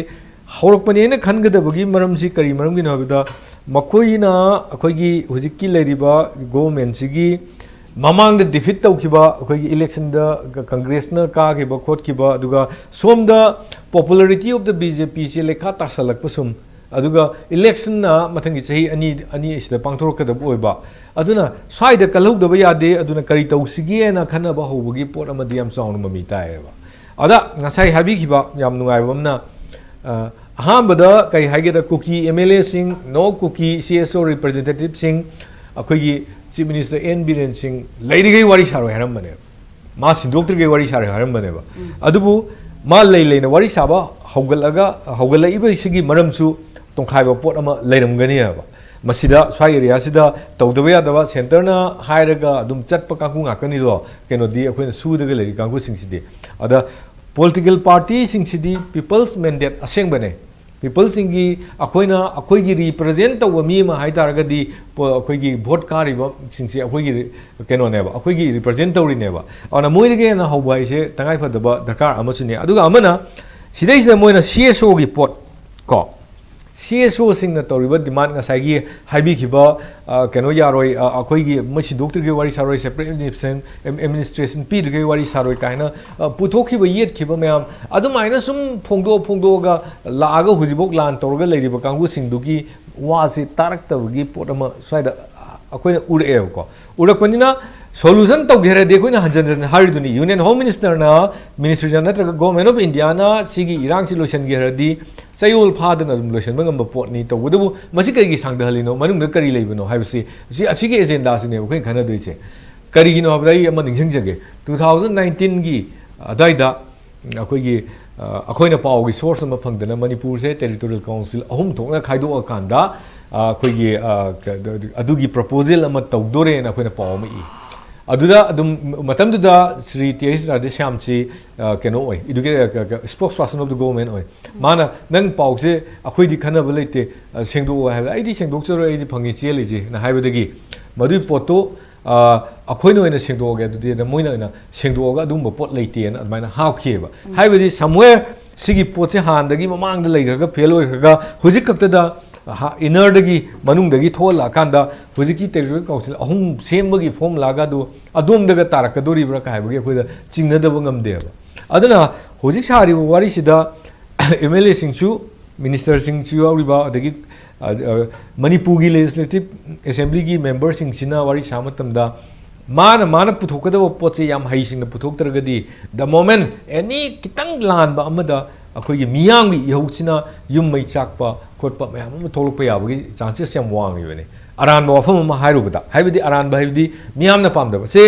ꯍꯧꯔꯛꯄꯅꯦꯅ ꯈꯟꯒꯗꯕꯒꯤ ꯃꯔꯝꯁꯤ ꯀꯔꯤ ꯃꯔꯝꯒꯤꯅꯣ ꯍꯥꯏꯕꯗ ꯃꯈꯣꯏꯅ ꯑꯩꯈꯣꯏꯒꯤ ꯍꯧꯖꯤꯛꯀꯤ ꯂꯩꯔꯤꯕ ꯒꯣꯚꯔꯟꯃꯦꯟꯠꯁꯤꯒꯤ ꯃꯃꯥꯡꯗ ꯗꯤꯐꯤꯠ ꯇꯧꯈꯤꯕ ꯑꯩꯈꯣꯏꯒꯤ ꯏꯂꯦꯛꯁꯟꯗ ꯀꯪꯒ꯭ꯔꯦꯁꯅ ꯀꯥꯈꯤꯕ ꯈꯣꯠꯈꯤꯕ ꯑꯗꯨꯒ ꯁꯣꯝꯗ popularity of the B J ꯄꯤꯁꯦ ꯂꯩꯈꯥ ꯇꯥꯁꯜꯂꯛꯄ ꯁꯨꯝ ꯑꯗꯨꯒ ꯏꯂꯦꯛꯁꯟꯅ ꯃꯊꯪꯒꯤ ꯆꯍꯤ ꯑꯅꯤ ꯑꯁꯤꯗ ꯄꯥꯡꯊꯣꯔꯛꯀꯗꯕ ꯑꯣꯏꯕ ꯑꯗꯨꯅ ꯁ꯭ꯋꯥꯏꯗ ꯀꯜꯍꯧꯗꯕ ꯌꯥꯗꯦ ꯑꯗꯨꯅ ꯀꯔꯤ ꯇꯧꯁꯤꯒꯦꯅ ꯈꯟꯅꯕ ꯍꯧꯕꯒꯤ ꯄꯣꯠ ꯑꯃꯗꯤ ꯌꯥꯝ ꯆꯥꯎꯅ ꯃꯃꯤ ꯇꯥꯏꯌꯦꯕ ꯑꯗ ꯉꯁꯥꯏ ꯍꯥꯏꯕꯤꯈꯤꯕ ꯌꯥꯝ ꯅꯨꯡꯉꯥꯏꯕ ꯑꯃꯅ ꯑꯍꯥꯟꯕꯗ ꯀꯔꯤ ꯍꯥꯏꯒꯦꯗ ꯀꯨꯀꯤ ꯑꯦꯝ ꯑꯦꯜ ꯑꯦꯁꯤꯡ ꯅꯣ ꯀꯨꯀꯤ ꯁꯤ ꯑꯦꯁ ꯑꯣ ꯔꯤꯄ꯭ꯔꯖꯦꯟꯇꯦꯇꯤꯚꯁꯤꯡ ꯑꯩꯈꯣꯏꯒꯤ ꯆꯤꯐ ꯃꯤꯅꯤꯁꯇꯔ ꯑꯦꯟ ꯕꯤꯔꯦꯟ ꯁꯤꯡ ꯂꯩꯔꯤꯈꯩ ꯋꯥꯔꯤ ꯁꯥꯔꯣꯏ ꯍꯥꯏꯔꯝꯕꯅꯦꯕ ꯃꯥ ꯁꯤꯟꯗꯣꯛꯇ꯭ꯔꯤꯈꯩ ꯋꯥꯔꯤ ꯁꯥꯔꯣꯏ ꯍꯥꯏꯔꯝꯕꯅꯦꯕ ꯑꯗꯨꯕꯨ ꯃꯥ ꯂꯩꯅ ꯋꯥꯔꯤ ꯁꯥꯕ ꯍꯧꯒꯠꯂꯛꯏꯕꯁꯤꯒꯤ ꯃꯔꯝꯁꯨ ꯇꯣꯡꯈꯥꯏꯕ ꯄꯣꯠ ꯑꯃ ꯂꯩꯔꯝꯒꯅꯤꯕ ꯃꯁꯤꯗ ꯁ꯭ꯋꯥꯏ ꯑꯦꯔꯤꯌꯥꯁꯤꯗ ꯇꯧꯗꯕ ꯌꯥꯗꯕ ꯁꯦꯟꯇꯔꯅ ꯍꯥꯏꯔꯒ ꯑꯗꯨꯝ ꯆꯠꯄ ꯀꯥꯡꯕꯨ ꯉꯥꯛꯇꯅꯤꯗꯣ ꯀꯩꯅꯣꯗꯤ ꯑꯩꯈꯣꯏꯅ ꯁꯨꯗꯒ ꯂꯩꯔꯤ ꯀꯥꯡꯕꯨꯁꯤꯡꯁꯤꯗꯤ ꯑꯗ ꯄꯣꯂꯤꯇꯤꯀꯦꯜ ꯄꯥꯔꯇꯤꯁꯤꯡꯁꯤꯗꯤ ꯄꯤꯄꯜꯁ ꯃꯦꯟꯗꯦꯠ ꯑꯁꯦꯡꯕꯅꯦ ꯄꯤꯄꯜꯁꯤꯡꯒꯤ ꯑꯩꯈꯣꯏꯒꯤ ꯔꯤꯄ꯭ꯔꯖꯦꯟ ꯇꯧꯕ ꯃꯤ ꯑꯃ ꯍꯥꯏꯇꯥꯔꯒꯗꯤ ꯑꯩꯈꯣꯏꯒꯤ ꯚꯣꯠ ꯀꯥꯔꯤꯕꯁꯤꯡꯁꯦ ꯑꯩꯈꯣꯏꯒꯤ ꯀꯩꯅꯣꯅꯦꯕ ꯑꯩꯈꯣꯏꯒꯤ ꯔꯤꯄ꯭ꯔꯖꯦꯟ ꯇꯧꯔꯤꯅꯦꯕ ꯑꯗꯨꯅ ꯃꯣꯏꯗꯒꯤ ꯍꯦꯟꯅ ꯍꯧꯕ ꯍꯥꯏꯁꯦ ꯇꯉꯥꯏꯐꯗꯕ ꯗꯔꯀꯥꯔ ꯑꯃꯁꯨꯅꯦ ꯑꯗꯨꯒ ꯑꯃꯅ ꯁꯤꯗꯩꯁꯤꯗ ꯃꯣꯏꯅ ꯁꯤ ꯑꯦꯁ ꯑꯣꯒꯤ ꯄꯣꯠ ꯀꯣ ꯁꯤ ꯑꯦꯁ ꯑꯣꯁꯤꯡꯅ ꯇꯧꯔꯤꯕ ꯗꯤꯃꯥꯟ ꯉꯁꯥꯏꯒꯤ ꯍꯥꯏꯕꯤꯈꯤꯕ ꯀꯩꯅꯣ ꯌꯥꯔꯣꯏ ꯑꯩꯈꯣꯏꯒꯤ ꯃꯣꯏ ꯁꯤꯟꯗꯣꯛꯇ꯭ꯔꯤꯈꯩ ꯋꯥꯔꯤ ꯁꯥꯔꯣꯏ ꯁꯦꯄꯔꯦꯠ ꯑꯦꯗꯃꯤꯅꯤꯁꯇ꯭ꯔꯦꯁꯟ ꯄꯤꯗ꯭ꯔꯤꯈꯩ ꯋꯥꯔꯤ ꯁꯥꯔꯣꯏ ꯀꯥꯏꯅ ꯄꯨꯊꯣꯛꯈꯤꯕ ꯌꯦꯠꯈꯤꯕ ꯃꯌꯥꯝ ꯑꯗꯨꯃꯥꯏꯅ ꯁꯨꯝ ꯐꯣꯡꯗꯣꯛꯑꯒ ꯂꯥꯛꯑꯒ ꯍꯧꯖꯤꯛꯐꯥꯎ ꯂꯥꯟ ꯇꯧꯔꯒ ꯂꯩꯔꯤꯕ ꯀꯥꯡꯕꯨꯁꯤꯡꯗꯨꯒꯤ ꯋꯥꯁꯤ ꯇꯥꯔꯛꯇꯕꯒꯤ ꯄꯣꯠ ꯑꯃ ꯁ꯭ꯋꯥꯏꯗ ꯑꯩꯈꯣꯏꯅ ꯎꯔꯛꯑꯦꯕꯀꯣ ꯎꯔꯛꯄꯅꯤꯅ ꯁꯣꯂꯨꯁꯟ ꯇꯧꯒꯦ ꯍꯥꯏꯔꯗꯤ ꯑꯩꯈꯣꯏꯅ ꯍꯟꯖꯤꯟ ꯍꯥꯏꯔꯤꯗꯨꯅꯤ ꯌꯨꯅꯤꯌꯟ ꯍꯣꯝ ꯃꯤꯅꯤꯁꯇꯔꯅ ꯃꯤꯅꯤꯁꯇ꯭ꯔꯤꯗ ꯅꯠꯇ꯭ꯔꯒ ꯒꯣꯔꯃꯦꯟ ꯑꯣꯐ ꯏꯟꯗꯤꯌꯥꯅ ꯁꯤꯒꯤ ꯏꯔꯥꯡꯁꯤ ꯂꯣꯏꯁꯤꯟꯒꯦ ꯍꯥꯏꯔꯗꯤ ꯆꯌꯣꯜ ꯐꯥꯗꯅ ꯑꯗꯨꯝ ꯂꯣꯏꯁꯤꯟꯕ ꯉꯝꯕ ꯄꯣꯠꯅꯤ ꯇꯧꯕꯇꯕꯨ ꯃꯁꯤ ꯀꯔꯤꯒꯤ ꯁꯥꯡꯊꯍꯜꯂꯤꯅꯣ ꯃꯅꯨꯡꯗ ꯀꯔꯤ ꯂꯩꯕꯅꯣ ꯍꯥꯏꯕꯁꯤ ꯑꯁꯤꯒꯤ ꯑꯦꯖꯦꯟꯗꯥꯁꯤꯅꯦꯕ ꯑꯩꯈꯣꯏꯅ ꯈꯟꯅꯗꯣꯏꯁꯦ ꯀꯔꯤꯒꯤꯅꯣ ꯍꯥꯏꯕꯗ ꯑꯩ ꯑꯃ ꯅꯤꯡꯁꯤꯡꯖꯒꯦ 2019ꯒꯤ ꯑꯗꯨꯋꯥꯏꯗ ꯑꯩꯈꯣꯏꯅ ꯄꯥꯎꯒꯤ ꯁꯣꯔꯁ ꯑꯃ ꯐꯪꯗꯅ ꯃꯅꯤꯄꯨꯔꯁꯦ ꯇꯦꯔꯤꯇꯣꯔꯤꯌꯦꯜ ꯀꯥꯎꯟꯁꯤꯜ 3 ꯊꯣꯛꯅ ꯈꯥꯏꯗꯣꯛꯑꯀꯥꯟꯗ ꯑꯩꯈꯣꯏꯒꯤ ꯑꯗꯨꯒꯤ ꯄ꯭ꯔꯄꯣꯖꯦꯜ ꯑꯃ ꯇꯧꯗꯣꯔꯦꯅ ꯑꯩꯈꯣꯏꯅ ꯄꯥꯎ ꯑꯃ ꯏ ꯑꯗꯨꯗ ꯑꯗꯨꯝ ꯃꯇꯝꯗꯨꯗ ꯁ꯭ꯔꯤ ꯇꯤ ꯑꯩꯆ ꯔꯥꯙꯦꯁ꯭ꯌꯥꯝꯁꯤ ꯀꯩꯅꯣ ꯑꯣꯏ ꯁ꯭ꯄꯣꯛꯁ ꯄꯥꯔꯁꯟ ꯑꯣꯐ ꯗ ꯒꯣꯚꯔꯟꯃꯦꯟꯠ ꯑꯣꯏ ꯃꯥꯅ ꯅꯪ ꯄꯥꯎꯁꯦ ꯑꯩꯈꯣꯏꯗꯤ ꯈꯟꯅꯕ ꯂꯩꯇꯦ ꯁꯦꯡꯗꯣꯛꯑꯣ ꯍꯥꯏꯕꯗ ꯑꯩꯗꯤ ꯁꯦꯡꯗꯣꯛꯆꯔꯣꯏ ꯑꯩꯗꯤ ꯐꯪꯉꯤ ꯆꯦꯜꯂꯤꯁꯦꯅ ꯍꯥꯏꯕꯗꯒꯤ ꯃꯗꯨꯒꯤ ꯄꯣꯠꯇꯨ ꯑꯩꯈꯣꯏꯅ ꯑꯣꯏꯅ ꯁꯦꯡꯗꯣꯛꯑꯒꯦ ꯑꯗꯨꯗꯤ ꯃꯣꯏꯅ ꯑꯣꯏꯅ ꯁꯦꯡꯗꯣꯛꯑꯒ ꯑꯗꯨꯒꯨꯝꯕ ꯄꯣꯠ ꯂꯩꯇꯦꯅ ꯑꯗꯨꯃꯥꯏꯅ ꯍꯥꯞꯈꯤꯑꯕ ꯍꯥꯏꯕꯗꯤ ꯁꯝꯋꯦꯔ सिगी पोचे हांदगी ममांग द लेखरगा फेल होइखरगा हुजिक कक्तदा इनरदगी मनुंगदगी थोला कांदा हुजिकी टेरिटोरियल काउंसिल अहुम सेमबगी फॉर्म लागा दो अदोमदगा तारकदोरिब्रा कायबगी अखोइदा चिंगनदब ngamदेबा अदना हुजिक सारी वारी सिदा एमएलए सिंगसु मिनिस्टर सिंगसु याउरिबा अदगी मणिपुर की लेजिस्लेटिव असेंबली की मेंबर सिंगसिना वारी सामतमदा माना पुथोकदब पोचे याम हईसिंग पुथोक्तरगदी द मोमेंट एनी कितंग लानबा अमदा अखोई मियांगी यहुसिना युम मई चाकपा खोटपा मैम थोलप याबगी चांसेस याम वांगिबने अरानबा वफम अमा हाइरुबदा हाइबदी अरानबा हाइबदी मियामना पामदबा से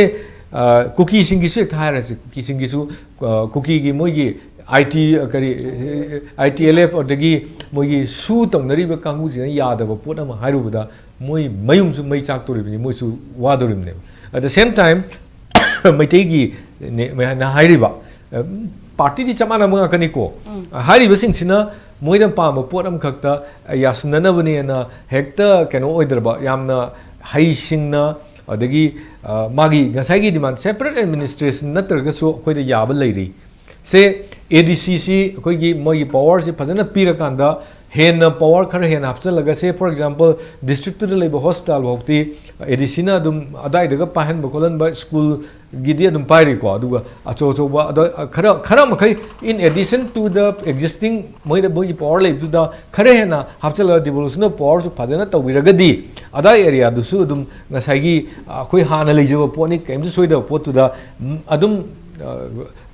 कुकी सिंगिसु एक थायरसे कुकी सिंगिसु कुकी की मोइगी आईटी करी आईटीएलएफ और दगी मोइगी सु तंगनरिबा कांगुसिना यादबा पोट अमा हाइरुबदा मोइ मयुमसु मई चाकतोरिबनि मोइसु वादोरिबने at the same time मैतेगी ना हाइरिबा पार्टी दी चमाना मंगा कनिको हाइरिबा सिंगसिना मोइदा पाम पोट अम खक्ता यासननबनेना हेक्ता केनो ओइदरबा यामना हाइसिंगना अदगी मागी गसाइगी डिमांड सेपरेट एडमिनिस्ट्रेशन नत्रगसो अखोइदा याबा लैरी से एडीसीसी अखोइगी मोइगी पावर से फजना पीरकांदा हेन पावर खर हेन हापचलगा से फॉर एग्जांपल डिस्ट्रिक्ट टू लेब हॉस्पिटल भौती एडीसीना दुम अदाइदगा पाहन बकोलन स्कूल गिदी दुम पाइरी को अदुगा अचो अचोबा खर मखै in addition to the existing मोइ पावर लेबदुदा खर हेन हापचलगा डिवोल्यूशन ऑफ पावर सु फजना तौबिरगदी अदा एरिया दुसु दुम नसाइगी अखोइ हाना लेजबा पोनी केमसु सोइदा पोतुदा अदुम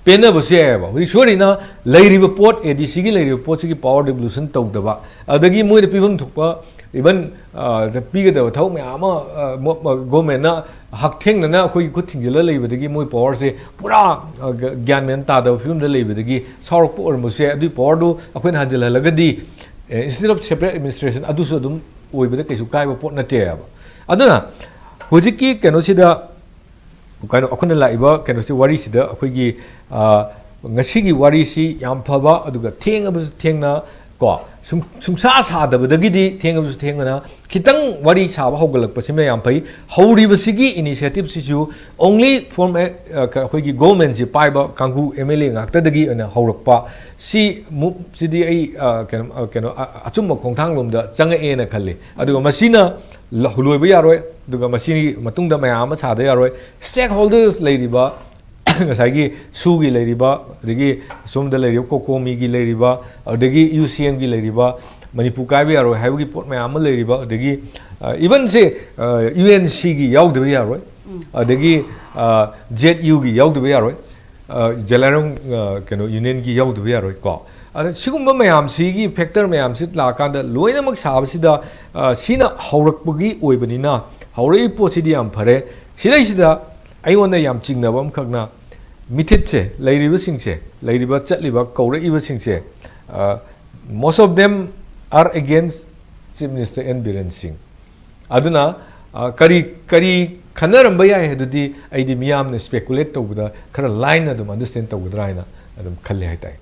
पेना बसे है हुई सोरीना लेरिबा पोट एडीसी की लेरिबा पोट की पावर डिवोल्यूशन तौदबा अदगी मोइद पिबम थुकपा इवन पीगदब थौ म्याम गवर्नमेंट हकथेंगना अखोई खुद थिंजल लेबदगी मोइ पावर से पूरा ज्ञान मेन तादब फिल्म द लेबदगी सौरक ओरमसे अदु पावर दो अखोइन हजलहलगदी इंस्टेड ऑफ सेपरेट एडमिनिस्ट्रेशन अदुसु दुम ओइबदा कैसु कायबा पोट नते अदना हुजिकी केनोसिदा कनो अखोना लाइबा केनोसे वारी सिदा अखोइगी ngasi wari si yam phaba aduga thengabus thengna ko sungsa sadabadagi di thengabus thengna kitang wari saba hogalak pasime yam pai hauri basigi initiative sisu only from khoi gi government ji paiba kangu mla ngakta dagi ana haurakpa si sidi ai keno achumma khongthang lomda changa ena khalle aduga masina loiba yaroi aduga masini matungda mayam sada yaroi stakeholders leiriba ngasagi sugi leiriba adagi somda leiriba kokomi gi leiriba adagi UCM gi leiriba Manipur kai bi aro haibugi pot mayam leiriba adagi even se UNC gi yaudba yaroi adagi ZU gi yaudba yaroi Zeliangrong keno union gi yaudba yaroi ko sigumba mayam sigi factor mayam sit la kanda loina mak sabsida sina haurakbugi oibanina haurai posidi am phare silai sida aingona yam chingnabam khakna मिथितसे लेरिबा सिंगसे लेरिबा चटलिबा कौरइबा सिंगसे most of them are against Chief Minister N Biren Singh aduna kari khanaramba yae hedudi aidi miyam ne speculate tawda khara line adum understand tawdra ina adum khalle haitai